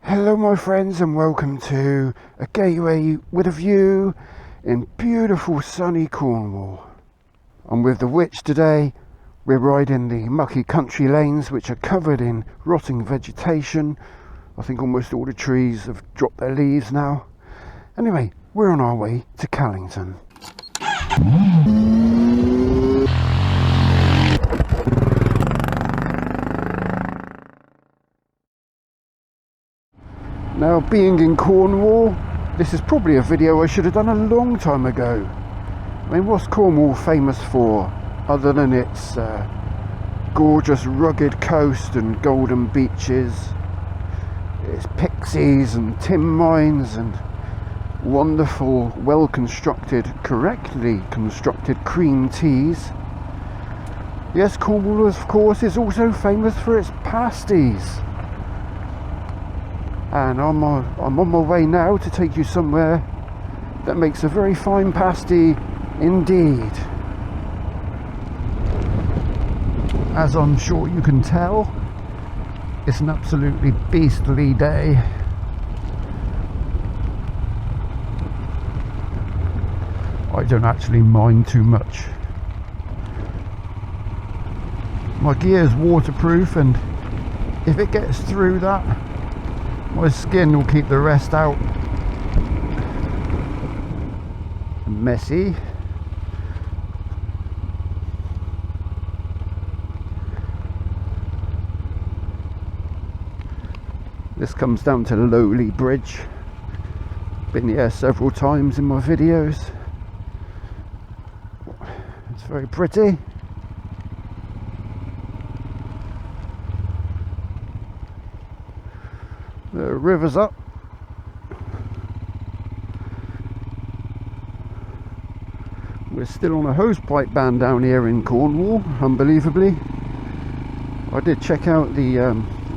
Hello my friends, and welcome to a gateway with a view in beautiful sunny Cornwall. I'm with the witch today. We're riding the mucky country lanes which are covered in rotting vegetation. I think almost all the trees have dropped their leaves now. Anyway, we're on our way to Callington. Now, being in Cornwall, this is probably a video I should have done a long time ago. I mean, what's Cornwall famous for, other than its gorgeous rugged coast and golden beaches, its pixies and tin mines and wonderful, well-constructed, correctly constructed cream teas. Yes, Cornwall, of course, is also famous for its pasties. And I'm on my way now to take you somewhere that makes a very fine pasty indeed. As I'm sure you can tell, it's an absolutely beastly day. I don't actually mind too much. My gear's waterproof, and if it gets through that, my skin will keep the rest out. Messy. This comes down to Lowley Bridge. Been here several times in my videos. It's very pretty. The river's up. We're still on a hosepipe ban down here in Cornwall, unbelievably. I did check out the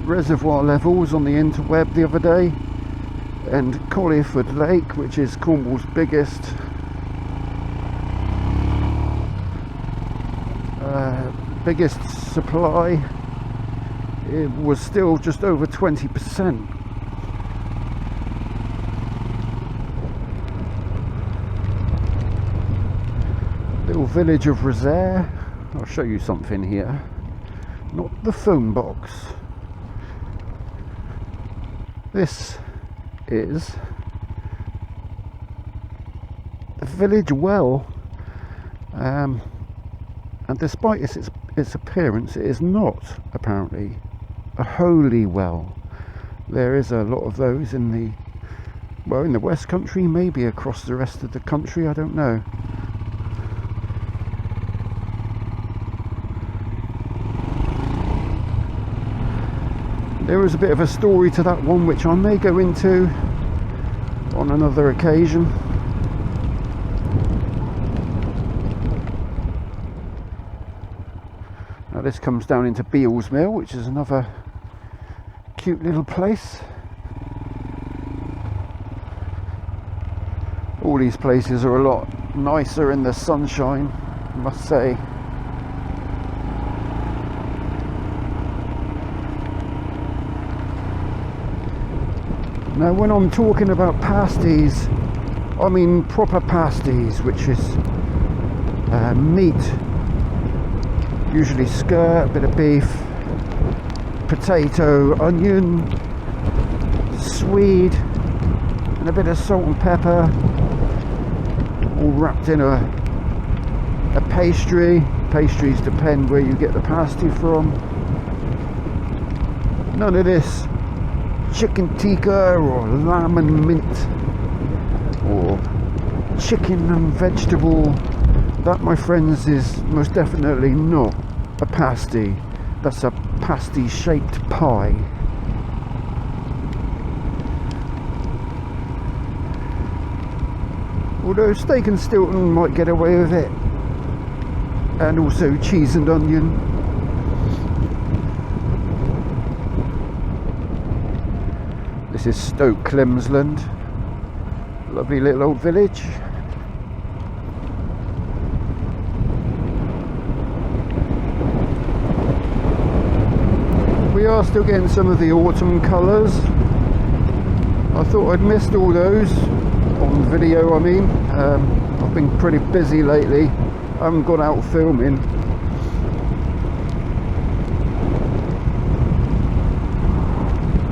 reservoir levels on the interweb the other day, and Colliford Lake, which is Cornwall's biggest supply, it was still just over 20%. Little village of Rezare. I'll show you something here. Not the phone box. This is the village well, and despite its appearance, it is not apparently a holy well. There is a lot of those in the West Country, maybe across the rest of the country, I don't know. There is a bit of a story to that one which I may go into on another occasion. Now this comes down into Bealsmill, which is another cute little place. All these places are a lot nicer in the sunshine, I must say. Now, when I'm talking about pasties, I mean proper pasties, which is meat, usually skirt, a bit of beef, potato, onion, swede, and a bit of salt and pepper, all wrapped in a pastry. Pastries depend where you get the pasty from. None of this chicken tikka or lamb and mint or chicken and vegetable. That, my friends, is most definitely not a pasty. That's a pasty shaped pie. Although steak and Stilton might get away with it, and also cheese and onion. This is Stoke Climsland, lovely little old village. We are still getting some of the autumn colours. I thought I'd missed all those on video. I mean, I've been pretty busy lately. I haven't gone out filming.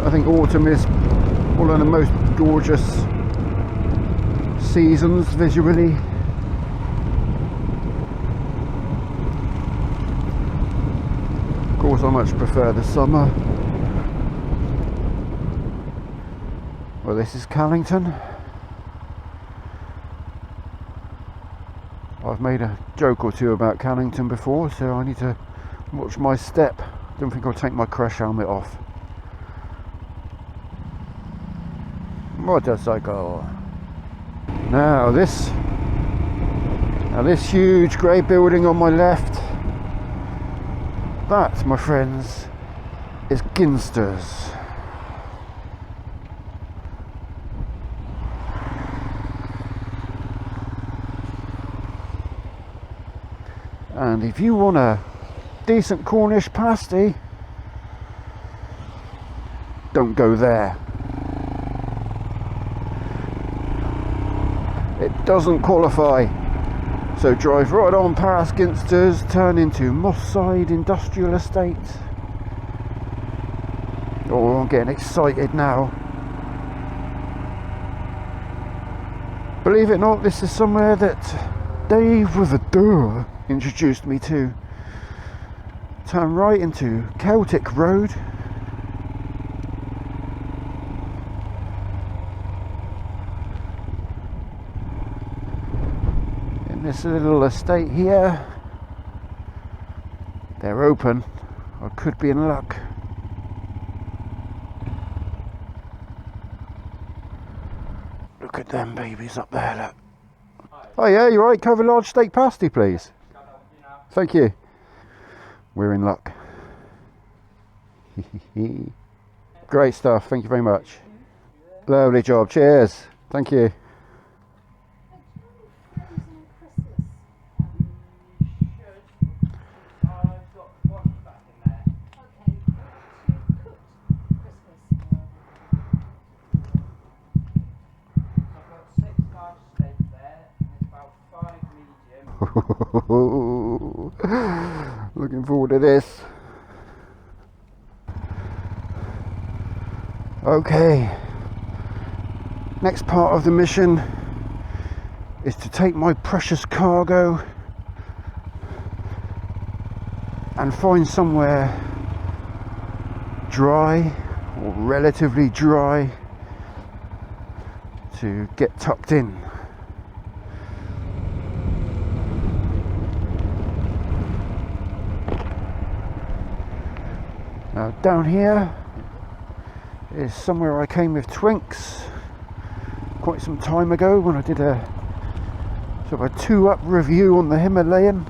I think autumn is one of the most gorgeous seasons visually. Of course, I much prefer the summer. Well, this is Callington. I've made a joke or two about Callington before, so I need to watch my step. Don't think I'll take my crash helmet off. Motorcycle. Now this huge grey building on my left, that, my friends, is Ginsters. And if you want a decent Cornish pasty, don't go there. It doesn't qualify. So drive right on past Ginsters, turn into Mosside Industrial Estate. Oh, I'm getting excited now. Believe it or not, this is somewhere that Dave with a door introduced me to. Turn right into Celtic Road. In this little estate here, they're open. I could be in luck. Look at them babies up there, look. Oh yeah, you're right. Cover large steak pasty, please. Thank you. We're in luck. Great stuff. Thank you very much. Lovely job. Cheers. Thank you. Looking forward to this. Okay, next part of the mission is to take my precious cargo and find somewhere dry or relatively dry to get tucked in. Now down here is somewhere I came with Twinks quite some time ago when I did a sort of a 2-up review on the Himalayan.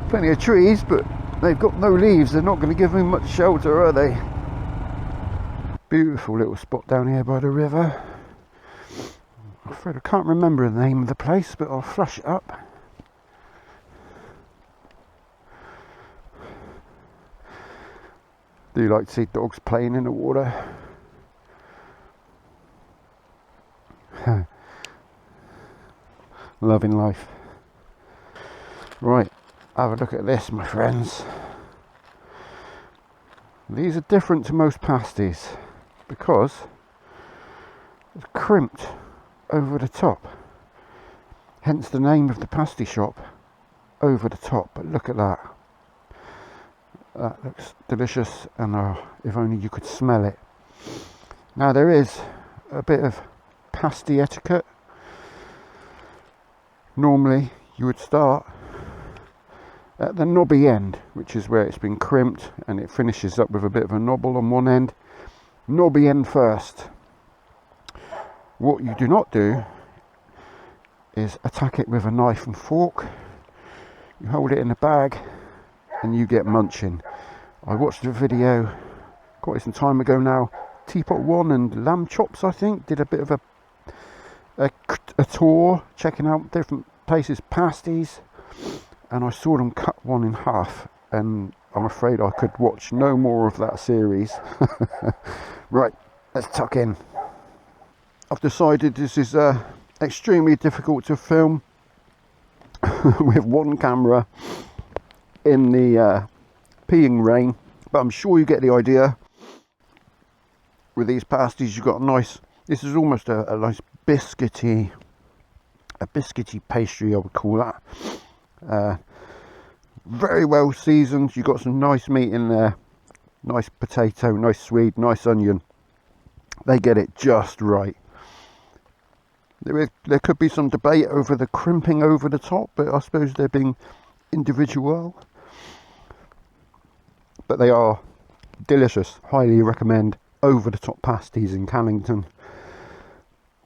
Plenty of trees, but they've got no leaves. They're not going to give me much shelter, are they? Beautiful little spot down here by the river. I'm afraid I can't remember the name of the place, but I'll flash it up. Do you like to see dogs playing in the water? Loving life. Right, have a look at this, my friends. These are different to most pasties because it's crimped over the top, hence the name of the pasty shop, over the top. But look at that, that looks delicious, and if only you could smell it. Now there is a bit of pasty etiquette. Normally you would start at the knobby end, which is where it's been crimped, and it finishes up with a bit of a knobble on one end. Knobby end first. What you do not do is attack it with a knife and fork. You hold it in a bag and you get munching. I watched a video quite some time ago now. Teapot One and Lamb Chops, I think, did a bit of a tour checking out different places, pasties, and I saw them cut one in half, and I'm afraid I could watch no more of that series. Right, let's tuck in. I've decided this is extremely difficult to film with one camera in the peeing rain, but I'm sure you get the idea. With these pasties, you've got a nice, this is almost a nice biscuity pastry, I would call that. Very well seasoned. You've got some nice meat in there, nice potato, nice swede, nice onion. They get it just right. There could be some debate over the crimping over the top, but I suppose they're being individual. But they are delicious. Highly recommend over the top pasties in Callington.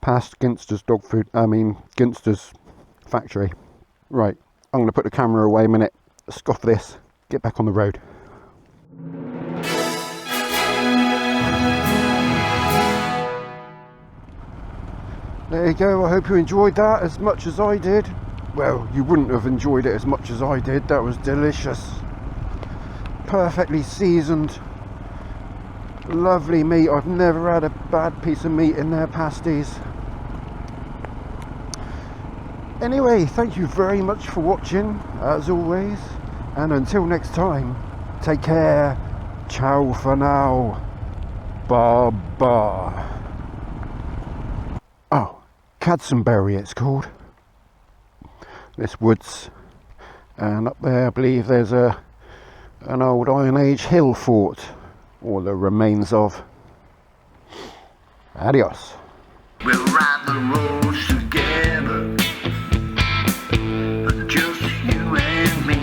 Past Ginsters Ginsters factory. Right, I'm going to put the camera away a minute, scoff this, get back on the road. There you go, I hope you enjoyed that as much as I did. Well, you wouldn't have enjoyed it as much as I did. That was delicious. Perfectly seasoned. Lovely meat. I've never had a bad piece of meat in their pasties. Anyway, thank you very much for watching, as always. And until next time, take care. Ciao for now. Bye-bye. Oh, Cadsonbury it's called. This woods. And up there I believe there's an old Iron Age hill fort, or the remains of. Adios. We'll ride the roads together, just you and me.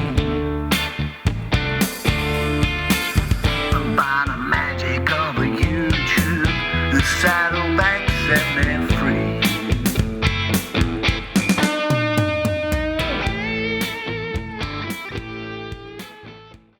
By the magic of a YouTube, the Saddlebags set me free.